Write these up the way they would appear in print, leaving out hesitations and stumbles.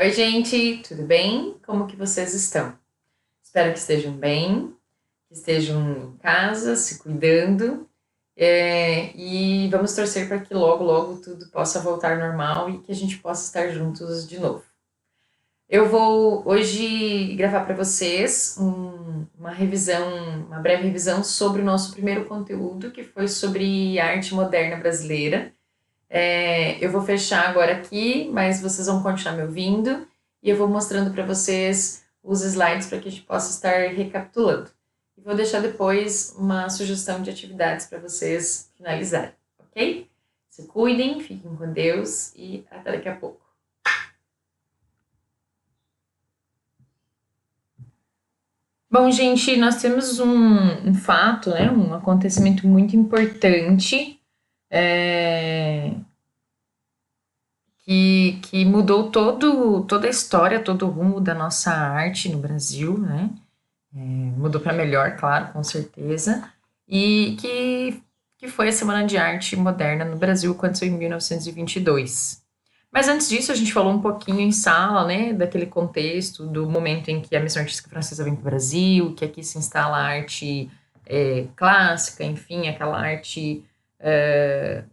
Oi, gente, tudo bem? Como que vocês estão? Espero que estejam bem, que estejam em casa, se cuidando, e vamos torcer para que logo, logo tudo possa voltar ao normal e que a gente possa estar juntos de novo. Eu vou hoje gravar para vocês uma revisão, uma breve revisão sobre o nosso primeiro conteúdo, que foi sobre arte moderna brasileira. Eu vou fechar agora aqui, mas vocês vão continuar me ouvindo e eu vou mostrando para vocês os slides para que a gente possa estar recapitulando. E vou deixar depois uma sugestão de atividades para vocês finalizarem, ok? Se cuidem, fiquem com Deus e até daqui a pouco. Bom, gente, nós temos um fato, né, um acontecimento muito importante que mudou toda a história, todo o rumo da nossa arte no Brasil, né? Mudou para melhor, claro, com certeza. E que foi a Semana de Arte Moderna no Brasil, aconteceu em 1922. Mas antes disso, a gente falou um pouquinho em sala, né, daquele contexto, do momento em que a missão artística francesa vem para o Brasil, que aqui se instala a arte clássica, enfim, aquela arte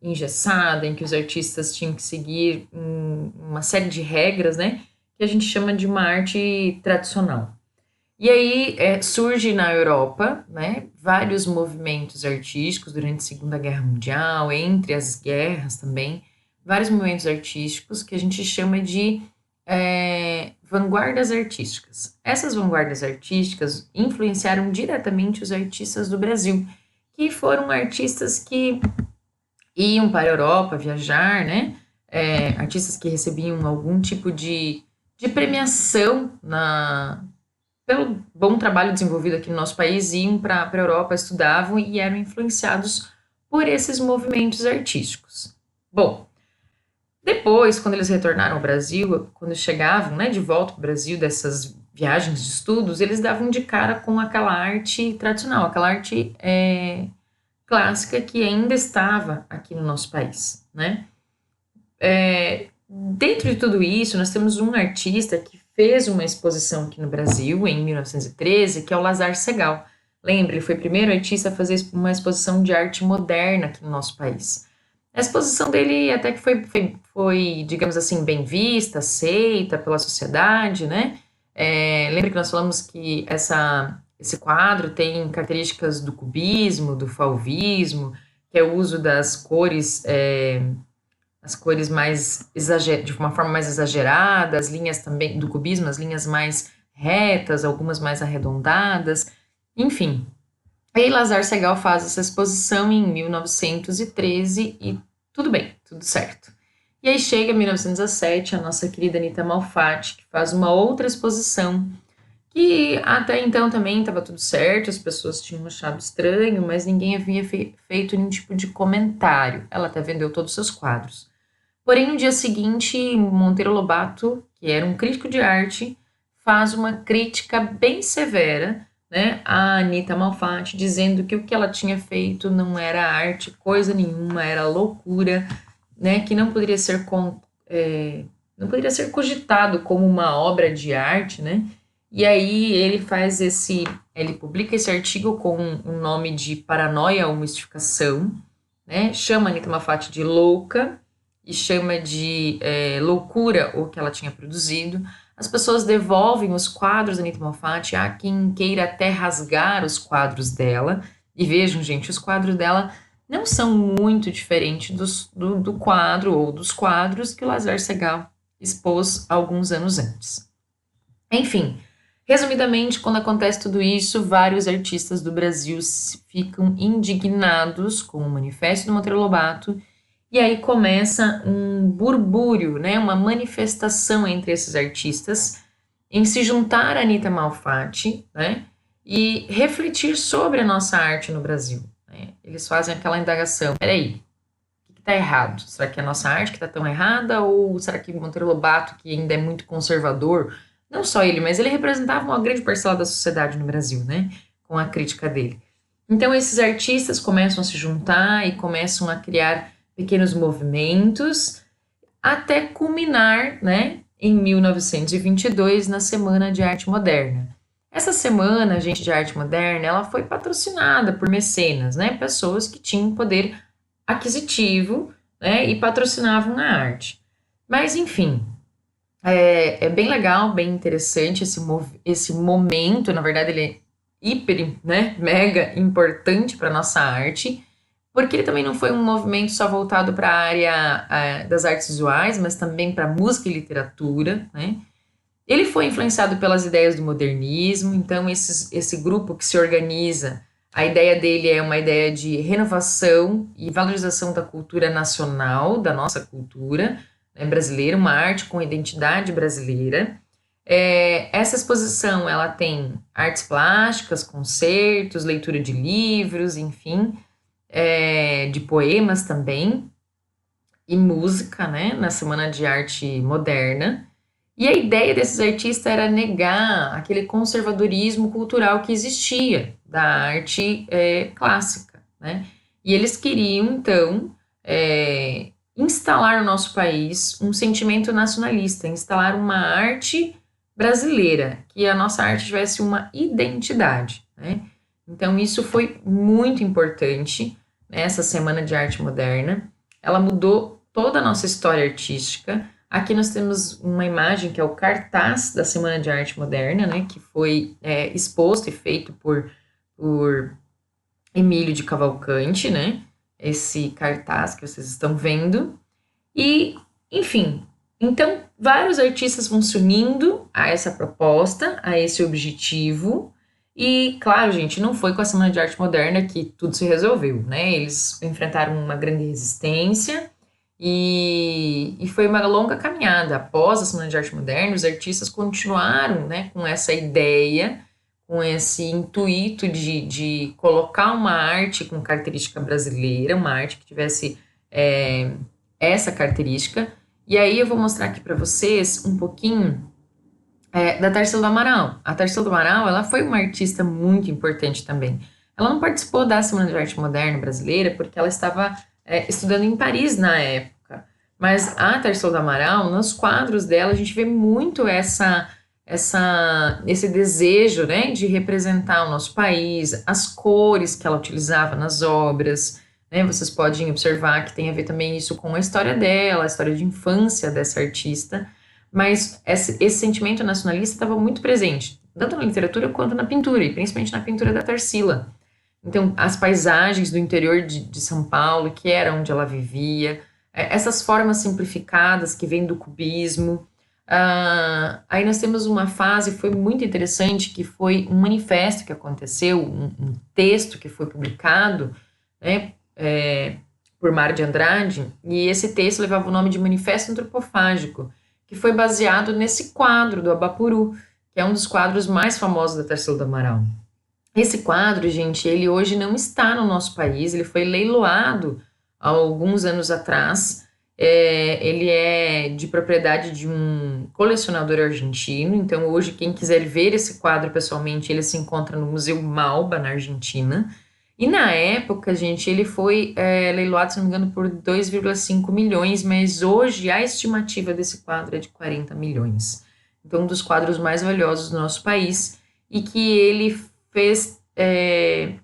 engessada, em que os artistas tinham que seguir uma série de regras, né, que a gente chama de uma arte tradicional. E aí surge na Europa, né, vários movimentos artísticos durante a Segunda Guerra Mundial, entre as guerras também, vários movimentos artísticos que a gente chama de vanguardas artísticas. Essas vanguardas artísticas influenciaram diretamente os artistas do Brasil, que foram artistas que iam para a Europa viajar, né, artistas que recebiam algum tipo de premiação pelo bom trabalho desenvolvido aqui no nosso país, iam para a Europa, estudavam e eram influenciados por esses movimentos artísticos. Bom, depois, quando eles retornaram ao Brasil, quando chegavam, né, de volta para o Brasil dessas viagens de estudos, eles davam de cara com aquela arte tradicional, aquela arte clássica que ainda estava aqui no nosso país, né? Dentro de tudo isso, nós temos um artista que fez uma exposição aqui no Brasil, em 1913, que é o Lazar Segal. Lembra, ele foi o primeiro artista a fazer uma exposição de arte moderna aqui no nosso país. A exposição dele até que foi, digamos assim, bem vista, aceita pela sociedade, né? Lembra que nós falamos que esse quadro tem características do cubismo, do fauvismo, que é o uso das cores as cores mais de uma forma mais exagerada, as linhas também do cubismo, as linhas mais retas, algumas mais arredondadas, enfim. Aí Lazar Segal faz essa exposição em 1913 e tudo bem, tudo certo. E aí chega 1917, a nossa querida Anita Malfatti, que faz uma outra exposição, que até então também estava tudo certo, as pessoas tinham achado estranho, mas ninguém havia feito nenhum tipo de comentário. Ela até vendeu todos os seus quadros. Porém, no dia seguinte, Monteiro Lobato, que era um crítico de arte, faz uma crítica bem severa, né, à Anita Malfatti, dizendo que o que ela tinha feito não era arte, coisa nenhuma, era loucura, né, que não poderia ser cogitado como uma obra de arte, né? E aí ele publica esse artigo com o nome de Paranoia ou Mistificação, né? Chama a Anita Malfatti de louca e chama de loucura o que ela tinha produzido. As pessoas devolvem os quadros da Anita Malfatti, há quem queira até rasgar os quadros dela. E vejam, gente, os quadros dela não são muito diferentes do quadro ou dos quadros que o Lazar Segal expôs alguns anos antes. Enfim, resumidamente, quando acontece tudo isso, vários artistas do Brasil ficam indignados com o manifesto do Monteiro Lobato. E aí começa um burbúrio, né, uma manifestação entre esses artistas em se juntar a Anita Malfatti, né, e refletir sobre a nossa arte no Brasil. Né? Eles fazem aquela indagação, peraí, o que está errado? Será que é a nossa arte que está tão errada? Ou será que Monteiro Lobato, que ainda é muito conservador, não só ele, mas ele representava uma grande parcela da sociedade no Brasil, né, com a crítica dele. Então esses artistas começam a se juntar e começam a criar pequenos movimentos, até culminar, né, em 1922, na Semana de Arte Moderna. Essa semana, gente, de arte moderna, ela foi patrocinada por mecenas, né? Pessoas que tinham poder aquisitivo, né? E patrocinavam a arte. Mas, enfim, é bem legal, bem interessante esse momento. Na verdade, ele é hiper, né? Mega importante para nossa arte, porque ele também não foi um movimento só voltado para a área das artes visuais, mas também para música e literatura, né? Ele foi influenciado pelas ideias do modernismo, então esse grupo que se organiza, a ideia dele é uma ideia de renovação e valorização da cultura nacional, da nossa cultura, né, brasileira, uma arte com identidade brasileira. Essa exposição ela tem artes plásticas, concertos, leitura de livros, enfim, de poemas também, e música, né, na Semana de Arte Moderna. E a ideia desses artistas era negar aquele conservadorismo cultural que existia da arte clássica, né? E eles queriam, então, instalar no nosso país um sentimento nacionalista, instalar uma arte brasileira, que a nossa arte tivesse uma identidade, né? Então, isso foi muito importante nessa Semana de Arte Moderna. Ela mudou toda a nossa história artística. Aqui nós temos uma imagem que é o cartaz da Semana de Arte Moderna, né, que foi exposto e feito por Emílio de Cavalcante, né, esse cartaz que vocês estão vendo. E, enfim, então vários artistas vão se unindo a essa proposta, a esse objetivo. E, claro, gente, não foi com a Semana de Arte Moderna que tudo se resolveu, né? Eles enfrentaram uma grande resistência e foi uma longa caminhada. Após a Semana de Arte Moderna, os artistas continuaram, né, com essa ideia, com esse intuito de colocar uma arte com característica brasileira, uma arte que tivesse essa característica. E aí eu vou mostrar aqui para vocês um pouquinho da Tarsila do Amaral. A Tarsila do Amaral, ela foi uma artista muito importante também. Ela não participou da Semana de Arte Moderna brasileira porque ela estava estudando em Paris na época. Mas a Tarsila do Amaral, nos quadros dela, a gente vê muito esse desejo, né, de representar o nosso país, as cores que ela utilizava nas obras, né? Vocês podem observar que tem a ver também isso com a história dela, a história de infância dessa artista. Mas esse sentimento nacionalista estava muito presente, tanto na literatura quanto na pintura, e principalmente na pintura da Tarsila. Então, as paisagens do interior de São Paulo, que era onde ela vivia, essas formas simplificadas que vêm do cubismo. Aí nós temos uma fase que foi muito interessante, que foi um manifesto que aconteceu, um texto que foi publicado, né, por Mário de Andrade, e esse texto levava o nome de Manifesto Antropofágico, que foi baseado nesse quadro do Abapuru, que é um dos quadros mais famosos da Tarsila do Amaral. Esse quadro, gente, ele hoje não está no nosso país, ele foi leiloado há alguns anos atrás. Ele é de propriedade de um colecionador argentino, então hoje quem quiser ver esse quadro pessoalmente, ele se encontra no Museu Malba, na Argentina. E na época, gente, ele foi leiloado, se não me engano, por 2,5 milhões, mas hoje a estimativa desse quadro é de 40 milhões. Então, um dos quadros mais valiosos do nosso país e que ele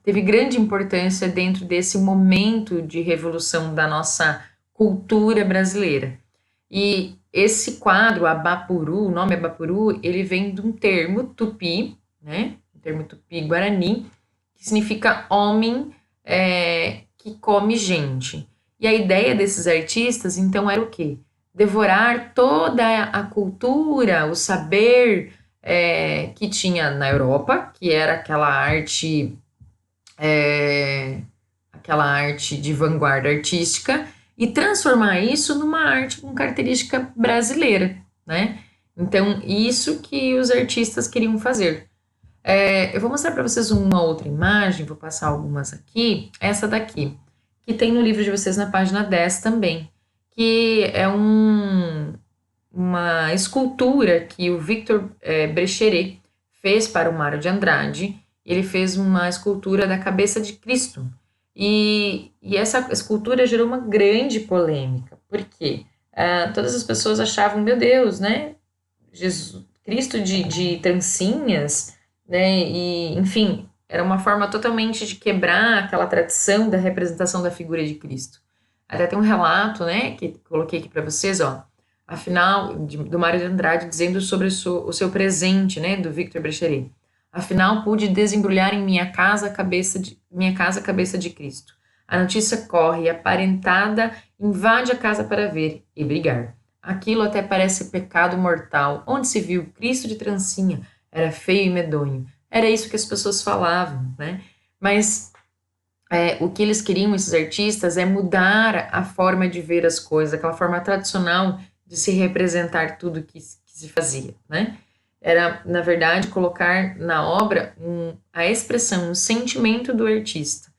teve grande importância dentro desse momento de revolução da nossa cultura brasileira. E esse quadro, Abapuru, o nome Abapuru, ele vem de um termo tupi, né? Um termo tupi-guarani, que significa homem que come gente. E a ideia desses artistas, então, era o quê? Devorar toda a cultura, o saber que tinha na Europa, que era aquela arte de vanguarda artística, e transformar isso numa arte com característica brasileira, né? Então, isso que os artistas queriam fazer. Eu vou mostrar para vocês uma outra imagem, vou passar algumas aqui, essa daqui, que tem no livro de vocês na página 10 também, que é uma escultura que o Victor Brecheret fez para o Mário de Andrade. Ele fez uma escultura da cabeça de Cristo. E essa escultura gerou uma grande polêmica, porque todas as pessoas achavam, meu Deus, né? Cristo de trancinhas, né? E, enfim, era uma forma totalmente de quebrar aquela tradição da representação da figura de Cristo. Até tem um relato, né, que coloquei aqui para vocês, ó, afinal, do Mário de Andrade, dizendo sobre o seu presente, né, do Victor Brecheret. Afinal, pude desembrulhar em minha casa a cabeça de Cristo. A notícia corre, a parentada invade a casa para ver e brigar. Aquilo até parece pecado mortal. Onde se viu Cristo de trancinha? Era feio e medonho. Era isso que as pessoas falavam, né? Mas o que eles queriam, esses artistas, é mudar a forma de ver as coisas, aquela forma tradicional de se representar tudo que se fazia, né? Era, na verdade, colocar na obra a expressão, um sentimento do artista.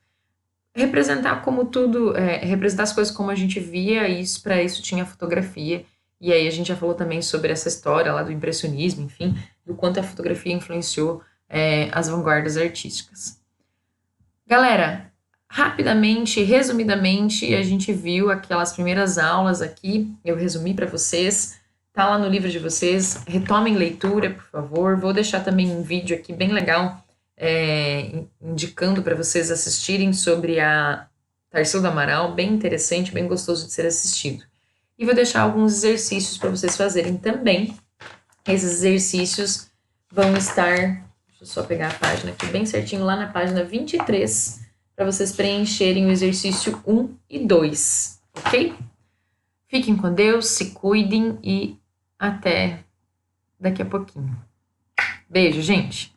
Representar como tudo, representar as coisas como a gente via, e isso, para isso tinha fotografia. E aí a gente já falou também sobre essa história lá do impressionismo, enfim, do quanto a fotografia influenciou as vanguardas artísticas. Galera, rapidamente, resumidamente, a gente viu aquelas primeiras aulas aqui, eu resumi para vocês, tá lá no livro de vocês, retomem leitura, por favor. Vou deixar também um vídeo aqui bem legal, indicando para vocês assistirem sobre a Tarsila do Amaral, bem interessante, bem gostoso de ser assistido. E vou deixar alguns exercícios para vocês fazerem também. Esses exercícios vão estar, deixa eu só pegar a página aqui bem certinho, lá na página 23, para vocês preencherem o exercício 1 e 2, ok? Fiquem com Deus, se cuidem e até daqui a pouquinho. Beijo, gente!